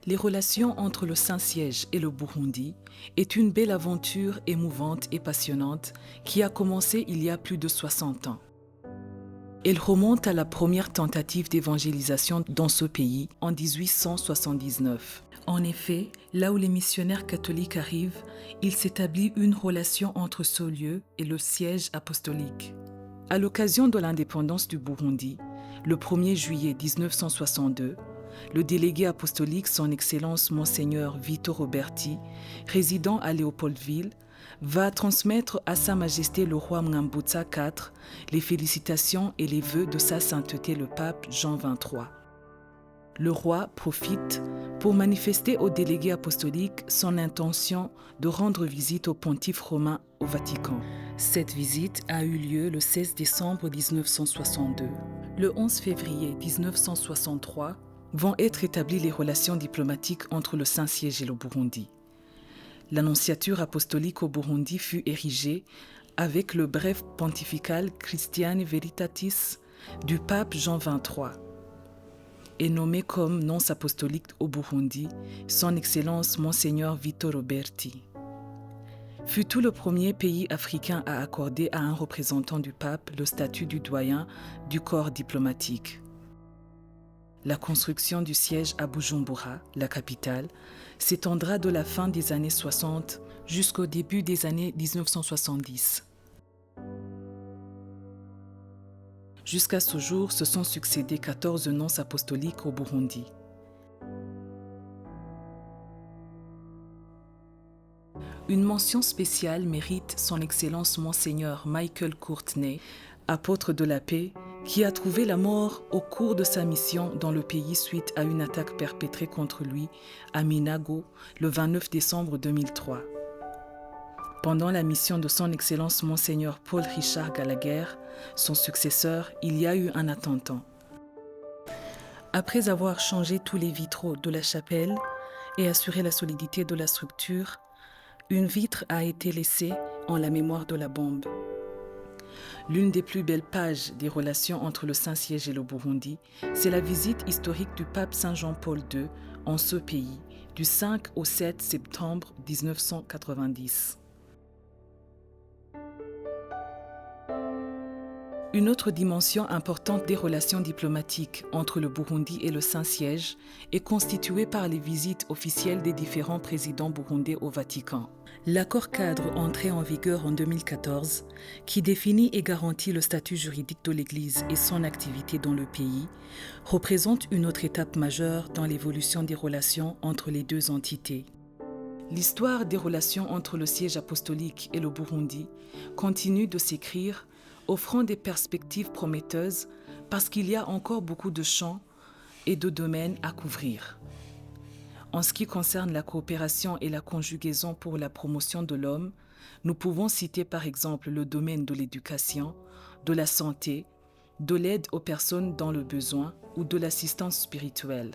Les relations entre le Saint-Siège et le Burundi est une belle aventure émouvante et passionnante qui a commencé il y a plus de 60 ans. Elle remonte à la première tentative d'évangélisation dans ce pays en 1879. En effet, là où les missionnaires catholiques arrivent, il s'établit une relation entre ce lieu et le siège apostolique. À l'occasion de l'indépendance du Burundi, le 1er juillet 1962, le délégué apostolique Son Excellence Monseigneur Vito Roberti, résidant à Léopoldville, va transmettre à Sa Majesté le roi Mwambutsa IV les félicitations et les vœux de sa sainteté le pape Jean XXIII. Le roi profite pour manifester au délégué apostolique son intention de rendre visite au pontife romain au Vatican. Cette visite a eu lieu le 16 décembre 1962. Le 11 février 1963, vont être établies les relations diplomatiques entre le Saint-Siège et le Burundi. L'annonciature apostolique au Burundi fut érigée avec le bref pontifical Christiane Veritatis du pape Jean XXIII et nommé comme nonce apostolique au Burundi Son Excellence Monseigneur Vito Roberti. Fut tout le premier pays africain à accorder à un représentant du pape le statut du doyen du corps diplomatique. La construction du siège à Bujumbura, la capitale, s'étendra de la fin des années 60 jusqu'au début des années 1970. Jusqu'à ce jour, se sont succédés 14 nonces apostoliques au Burundi. Une mention spéciale mérite Son Excellence Monseigneur Michael Courtney, apôtre de la paix, qui a trouvé la mort au cours de sa mission dans le pays suite à une attaque perpétrée contre lui à Minago le 29 décembre 2003. Pendant la mission de Son Excellence Monseigneur Paul Richard Gallagher, son successeur, il y a eu un attentat. Après avoir changé tous les vitraux de la chapelle et assuré la solidité de la structure, une vitre a été laissée en la mémoire de la bombe. L'une des plus belles pages des relations entre le Saint-Siège et le Burundi, c'est la visite historique du pape Saint Jean-Paul II en ce pays du 5 au 7 septembre 1990. Une autre dimension importante des relations diplomatiques entre le Burundi et le Saint-Siège est constituée par les visites officielles des différents présidents burundais au Vatican. L'accord cadre entré en vigueur en 2014, qui définit et garantit le statut juridique de l'Église et son activité dans le pays, représente une autre étape majeure dans l'évolution des relations entre les deux entités. L'histoire des relations entre le siège apostolique et le Burundi continue de s'écrire, offrant des perspectives prometteuses parce qu'il y a encore beaucoup de champs et de domaines à couvrir. En ce qui concerne la coopération et la conjugaison pour la promotion de l'homme, nous pouvons citer par exemple le domaine de l'éducation, de la santé, de l'aide aux personnes dans le besoin ou de l'assistance spirituelle.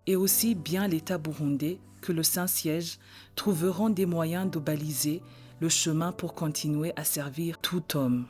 Et aussi bien l'État burundais que le Saint-Siège trouveront des moyens de baliser le chemin pour continuer à servir tout homme.